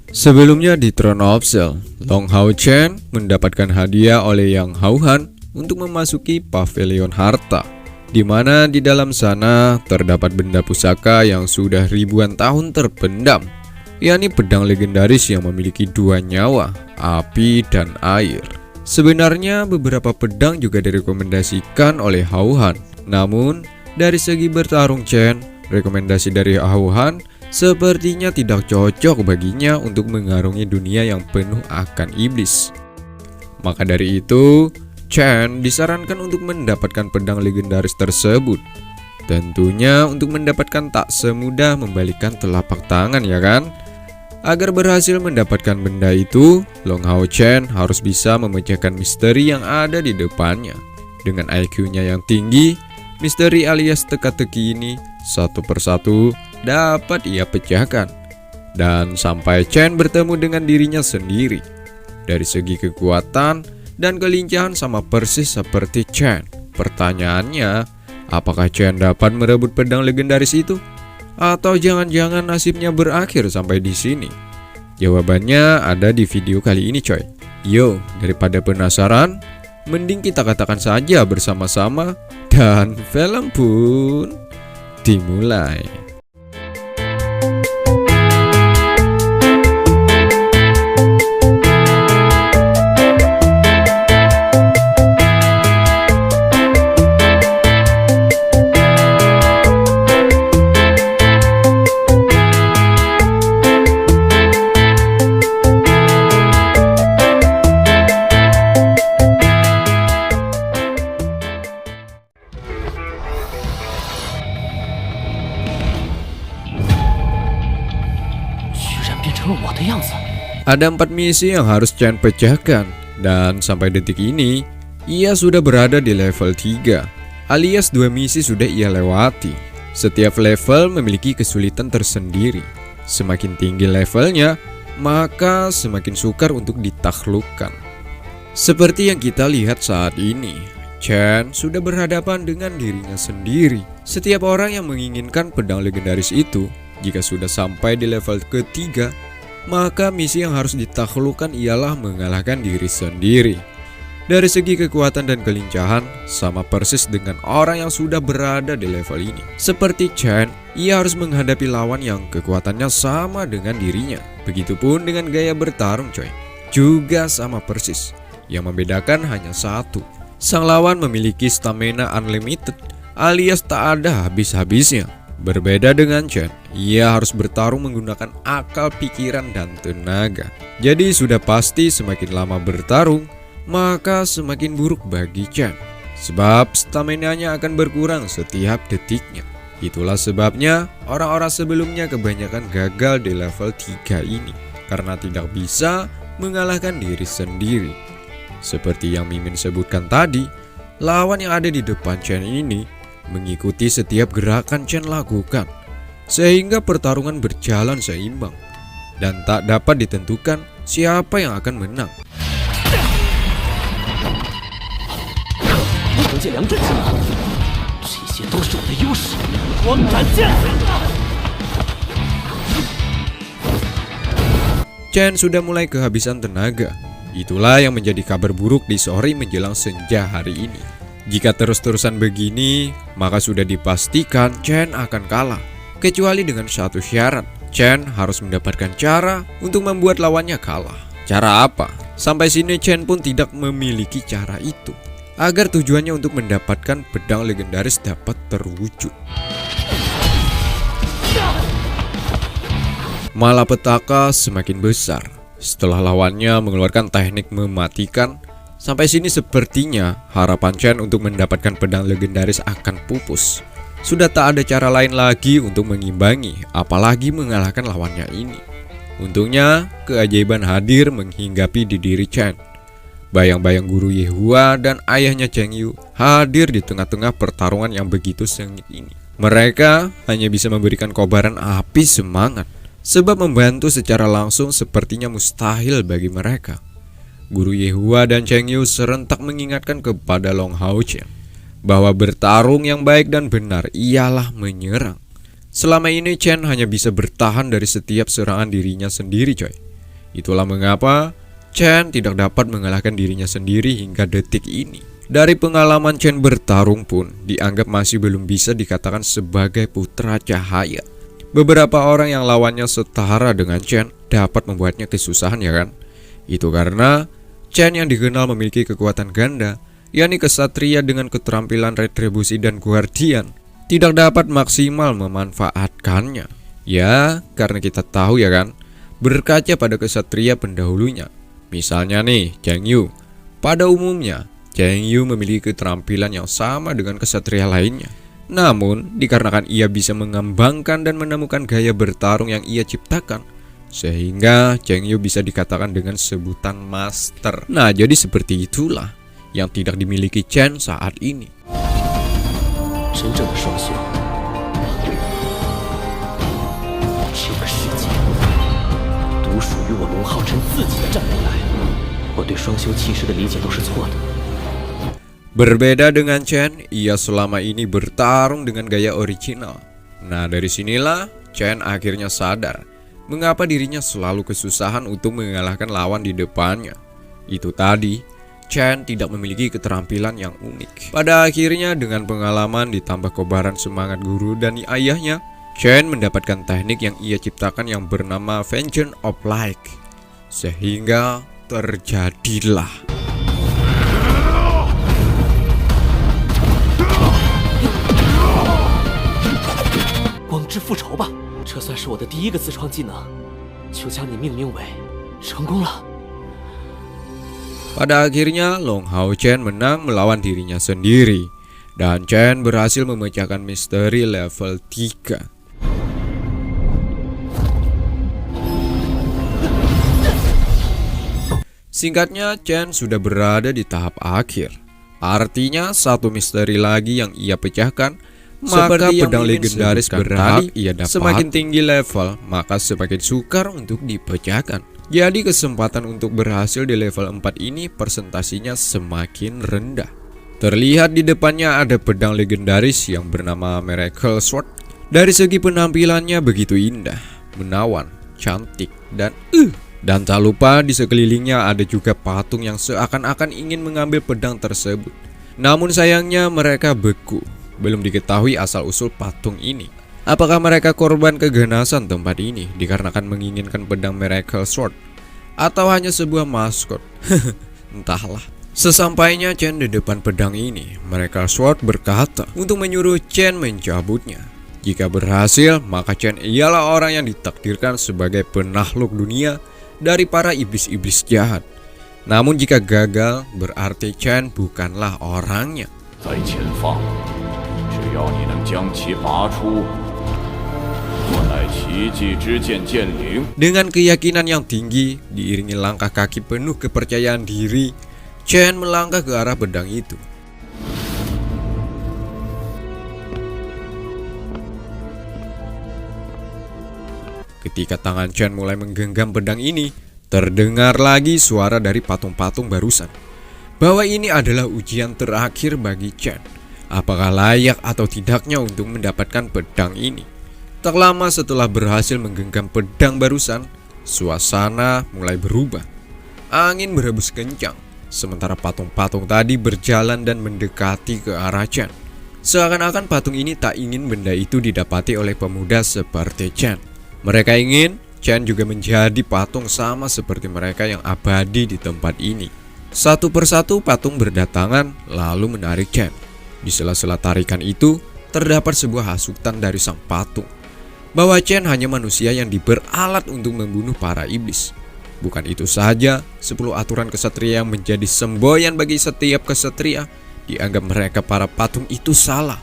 Sebelumnya di Throne of Cell, Long Hao Chen mendapatkan hadiah oleh Yang Hao Han untuk memasuki pavilion harta, di mana di dalam sana terdapat benda pusaka yang sudah ribuan tahun terpendam, yakni pedang legendaris yang memiliki dua nyawa, api dan air. Sebenarnya beberapa pedang juga direkomendasikan oleh Hao Han, namun dari segi bertarung Chen, rekomendasi dari Hao Han sepertinya tidak cocok baginya untuk mengarungi dunia yang penuh akan iblis. Maka dari itu, Chen disarankan untuk mendapatkan pedang legendaris tersebut. Tentunya untuk mendapatkan tak semudah membalikan telapak tangan, ya kan? Agar berhasil mendapatkan benda itu, Long Hao Chen harus bisa memecahkan misteri yang ada di depannya. Dengan IQ-nya yang tinggi, misteri alias teka-teki ini satu persatu dapat ia pecahkan. Dan sampai Chen bertemu dengan dirinya sendiri. Dari segi kekuatan dan kelincahan sama persis seperti Chen. Pertanyaannya, apakah Chen dapat merebut pedang legendaris itu? Atau jangan-jangan nasibnya berakhir sampai di sini? Jawabannya ada di video kali ini coy. Yo, daripada penasaran, mending kita katakan saja bersama-sama. Dan film pun dimulai. Ada 4 misi yang harus Chen pecahkan, dan sampai detik ini ia sudah berada di level 3, alias 2 misi sudah ia lewati. Setiap level memiliki kesulitan tersendiri. Semakin tinggi levelnya, maka semakin sukar untuk ditaklukkan. Seperti yang kita lihat saat ini, Chen sudah berhadapan dengan dirinya sendiri. Setiap orang yang menginginkan pedang legendaris itu, jika sudah sampai di level ketiga, maka misi yang harus ditaklukkan ialah mengalahkan diri sendiri. Dari segi kekuatan dan kelincahan, sama persis dengan orang yang sudah berada di level ini. Seperti Chen, ia harus menghadapi lawan yang kekuatannya sama dengan dirinya. Begitupun dengan gaya bertarung coy, juga sama persis. Yang membedakan hanya satu, sang lawan memiliki stamina unlimited, alias tak ada habis-habisnya. Berbeda dengan Chen, ia harus bertarung menggunakan akal, pikiran, dan tenaga. Jadi sudah pasti semakin lama bertarung, maka semakin buruk bagi Chen. Sebab stamina-nya akan berkurang setiap detiknya. Itulah sebabnya orang-orang sebelumnya kebanyakan gagal di level 3 ini, karena tidak bisa mengalahkan diri sendiri. Seperti yang Mimin sebutkan tadi, lawan yang ada di depan Chen ini mengikuti setiap gerakan Chen lakukan, sehingga pertarungan berjalan seimbang dan tak dapat ditentukan siapa yang akan menang. Chen sudah mulai kehabisan tenaga. Itulah yang menjadi kabar buruk di sore menjelang senja hari ini. Jika terus-terusan begini, maka sudah dipastikan Chen akan kalah. Kecuali dengan satu syarat, Chen harus mendapatkan cara untuk membuat lawannya kalah. Cara apa? Sampai sini Chen pun tidak memiliki cara itu, agar tujuannya untuk mendapatkan pedang legendaris dapat terwujud. Malapetaka semakin besar setelah lawannya mengeluarkan teknik mematikan. Sampai sini sepertinya harapan Chen untuk mendapatkan pedang legendaris akan pupus. Sudah tak ada cara lain lagi untuk mengimbangi, apalagi mengalahkan lawannya ini. Untungnya keajaiban hadir menghinggapi di diri Chen. Bayang-bayang guru Yehua dan ayahnya Cheng Yu hadir di tengah-tengah pertarungan yang begitu sengit ini. Mereka hanya bisa memberikan kobaran api semangat, sebab membantu secara langsung sepertinya mustahil bagi mereka. Guru Yehua dan Cheng Yu serentak mengingatkan kepada Long Hao Chen bahwa bertarung yang baik dan benar ialah menyerang. Selama ini Chen hanya bisa bertahan dari setiap serangan dirinya sendiri coy. Itulah mengapa Chen tidak dapat mengalahkan dirinya sendiri hingga detik ini. Dari pengalaman Chen bertarung pun dianggap masih belum bisa dikatakan sebagai putra cahaya. Beberapa orang yang lawannya setara dengan Chen dapat membuatnya kesusahan, ya kan? Itu karena Chen yang dikenal memiliki kekuatan ganda, yakni kesatria dengan keterampilan retribusi dan guardian, tidak dapat maksimal memanfaatkannya. Ya, karena kita tahu ya kan, berkaca pada kesatria pendahulunya. Misalnya nih, Cheng Yu. Pada umumnya, Cheng Yu memiliki keterampilan yang sama dengan kesatria lainnya. Namun, dikarenakan ia bisa mengembangkan dan menemukan gaya bertarung yang ia ciptakan, sehingga Cheng Yu bisa dikatakan dengan sebutan master. Nah, jadi seperti itulah yang tidak dimiliki Chen saat ini. Berbeda dengan Chen, ia selama ini bertarung dengan gaya original. Nah, dari sinilah Chen akhirnya sadar mengapa dirinya selalu kesusahan untuk mengalahkan lawan di depannya. Itu tadi, Chen tidak memiliki keterampilan yang unik. Pada akhirnya dengan pengalaman ditambah kobaran semangat guru dan ayahnya, Chen mendapatkan teknik yang ia ciptakan yang bernama Vengeance of Light. Sehingga terjadilah pada akhirnya Long Hao Chen menang melawan dirinya sendiri, dan Chen berhasil memecahkan misteri level 3. Singkatnya, Chen sudah berada di tahap akhir. Artinya satu misteri lagi yang ia pecahkan, maka pedang legendaris berarti ia dapat. Semakin tinggi level, maka semakin sukar untuk dipecahkan. Jadi kesempatan untuk berhasil di level 4 ini persentasinya semakin rendah. Terlihat di depannya ada pedang legendaris yang bernama Miracle Sword. Dari segi penampilannya begitu indah, menawan, cantik, dan tak lupa di sekelilingnya ada juga patung yang seakan-akan ingin mengambil pedang tersebut. Namun sayangnya mereka beku. Belum diketahui asal-usul patung ini. Apakah mereka korban keganasan tempat ini dikarenakan menginginkan pedang Miracle Sword, atau hanya sebuah maskot? Entahlah. Sesampainya Chen di depan pedang ini, Miracle Sword berkata untuk menyuruh Chen mencabutnya. Jika berhasil, maka Chen ialah orang yang ditakdirkan sebagai penakluk dunia dari para iblis-iblis jahat. Namun jika gagal, berarti Chen bukanlah orangnya. Dengan keyakinan yang tinggi, diiringi langkah kaki penuh kepercayaan diri, Chen melangkah ke arah pedang itu. Ketika tangan Chen mulai menggenggam pedang ini, terdengar lagi suara dari patung-patung barusan. Bahwa ini adalah ujian terakhir bagi Chen. Apakah layak atau tidaknya untuk mendapatkan pedang ini? Tak lama setelah berhasil menggenggam pedang barusan, suasana mulai berubah. Angin berhembus kencang, sementara patung-patung tadi berjalan dan mendekati ke arah Chen. Seakan-akan patung ini tak ingin benda itu didapati oleh pemuda seperti Chen. Mereka ingin Chen juga menjadi patung sama seperti mereka yang abadi di tempat ini. Satu persatu patung berdatangan lalu menarik Chen. Di sela-sela tarikan itu terdapat sebuah hasutan dari sang patung bahwa Chen hanya manusia yang diberalat untuk membunuh para iblis. Bukan itu saja, 10 aturan kesatria yang menjadi semboyan bagi setiap kesatria dianggap mereka para patung itu salah.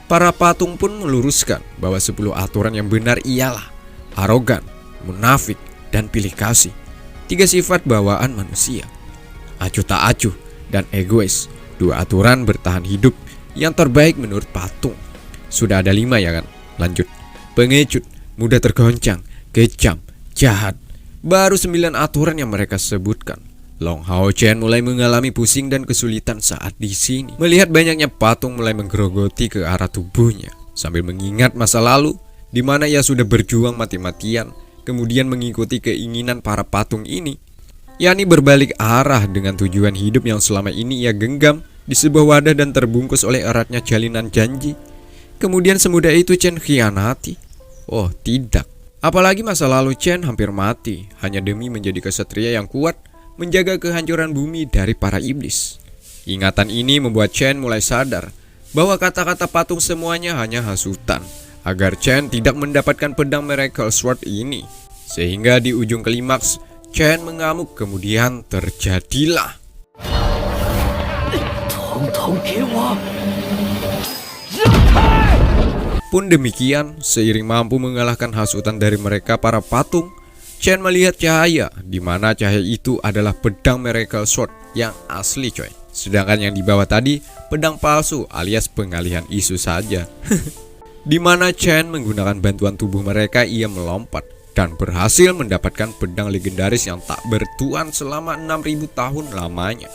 Para patung pun meluruskan bahwa 10 aturan yang benar ialah arogan, munafik, dan pilih kasih. 3 sifat bawaan manusia. Acuh tak acuh dan egois. 2 aturan bertahan hidup yang terbaik menurut patung. Sudah ada 5 ya kan? Lanjut. Pengecut, mudah tergoncang, kejam, jahat. Baru 9 aturan yang mereka sebutkan. Long Hao Chen mulai mengalami pusing dan kesulitan saat di sini. Melihat banyaknya patung mulai menggerogoti ke arah tubuhnya, sambil mengingat masa lalu di mana ia sudah berjuang mati-matian kemudian mengikuti keinginan para patung ini, yakni berbalik arah dengan tujuan hidup yang selama ini ia genggam di sebuah wadah dan terbungkus oleh eratnya jalinan janji. Kemudian semudah itu Chen khianati? Oh tidak. Apalagi masa lalu Chen hampir mati hanya demi menjadi kesatria yang kuat, menjaga kehancuran bumi dari para iblis. Ingatan ini membuat Chen mulai sadar bahwa kata-kata patung semuanya hanya hasutan agar Chen tidak mendapatkan pedang Miracle Sword ini. Sehingga di ujung klimaks, Chen mengamuk, kemudian terjadilah. Pun demikian, seiring mampu mengalahkan hasutan dari mereka para patung, Chen melihat cahaya, di mana cahaya itu adalah pedang Miracle Sword yang asli coy. Sedangkan yang di bawah tadi, pedang palsu alias pengalihan isu saja. Di mana Chen menggunakan bantuan tubuh mereka, ia melompat dan berhasil mendapatkan pedang legendaris yang tak bertuan selama 6000 tahun lamanya.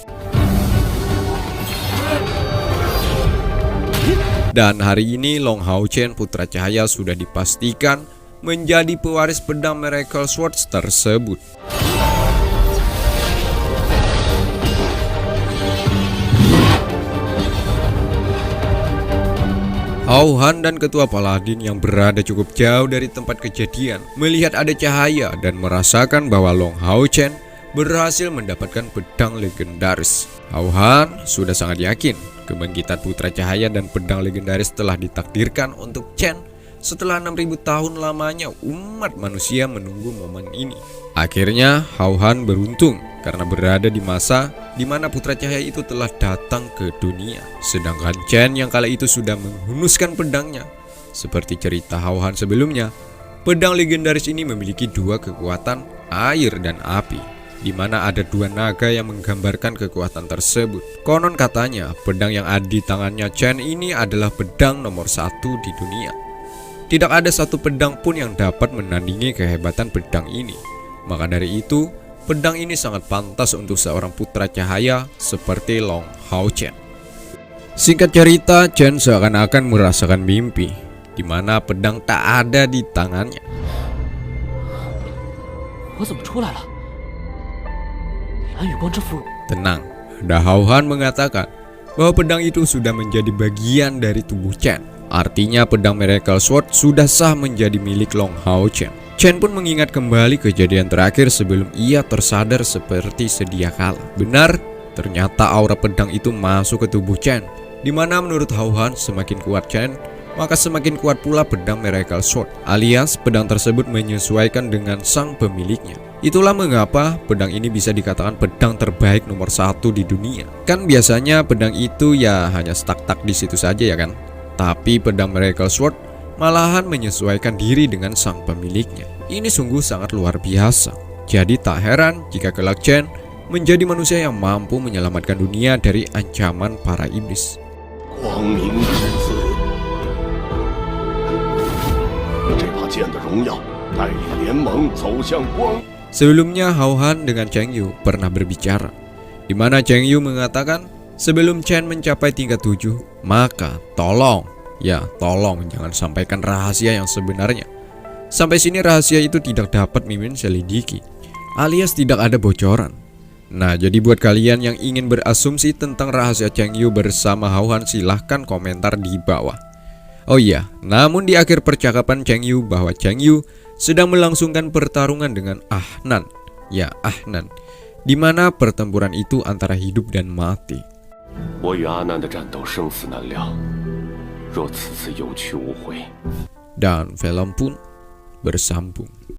Dan hari ini Long Hao Chen Putra Cahaya sudah dipastikan menjadi pewaris pedang Miracle Sword tersebut. Hao Han dan ketua Paladin yang berada cukup jauh dari tempat kejadian melihat ada cahaya dan merasakan bahwa Long Hao Chen berhasil mendapatkan pedang legendaris. Hao Han sudah sangat yakin kebangkitan Putra Cahaya dan pedang legendaris telah ditakdirkan untuk Chen. Setelah 6000 tahun lamanya umat manusia menunggu momen ini. Akhirnya Hao Han beruntung karena berada di masa di mana Putra Cahaya itu telah datang ke dunia. Sedangkan Chen yang kala itu sudah menghunuskan pedangnya. Seperti cerita Hao Han sebelumnya, pedang legendaris ini memiliki dua kekuatan, air dan api, di mana ada dua naga yang menggambarkan kekuatan tersebut. Konon katanya pedang yang ada di tangannya Chen ini adalah pedang nomor 1 di dunia. Tidak ada satu pedang pun yang dapat menandingi kehebatan pedang ini. Maka dari itu, pedang ini sangat pantas untuk seorang putra cahaya seperti Long Hao Chen. Singkat cerita, Chen seakan-akan merasakan mimpi, di mana pedang tak ada di tangannya. Tenang, Hao Han mengatakan bahwa pedang itu sudah menjadi bagian dari tubuh Chen. Artinya pedang Miracle Sword sudah sah menjadi milik Long Hao Chen. Chen pun mengingat kembali kejadian terakhir sebelum ia tersadar seperti sedia kala. Benar, ternyata aura pedang itu masuk ke tubuh Chen, di mana menurut Hao Han semakin kuat Chen, maka semakin kuat pula pedang Miracle Sword, alias pedang tersebut menyesuaikan dengan sang pemiliknya. Itulah mengapa pedang ini bisa dikatakan pedang terbaik nomor 1 di dunia. Kan biasanya pedang itu ya hanya stuck-stuck di situ saja ya kan. Tapi pedang Miracle Sword malahan menyesuaikan diri dengan sang pemiliknya. Ini sungguh sangat luar biasa. Jadi tak heran jika kelak Chen menjadi manusia yang mampu menyelamatkan dunia dari ancaman para iblis. Sebelumnya Hao Han dengan Cheng Yu pernah berbicara, di mana Cheng Yu mengatakan sebelum Chen mencapai tingkat 7, maka tolong jangan sampaikan rahasia yang sebenarnya. Sampai sini rahasia itu tidak dapat Mimin selidiki, alias tidak ada bocoran. Nah, jadi buat kalian yang ingin berasumsi tentang rahasia Cheng Yu bersama Hao Han, silahkan komentar di bawah. Oh iya, namun di akhir percakapan Cheng Yu bahwa Cheng Yu sedang melangsungkan pertarungan dengan Ahnan, di mana pertempuran itu antara hidup dan mati. Dan film pun bersambung.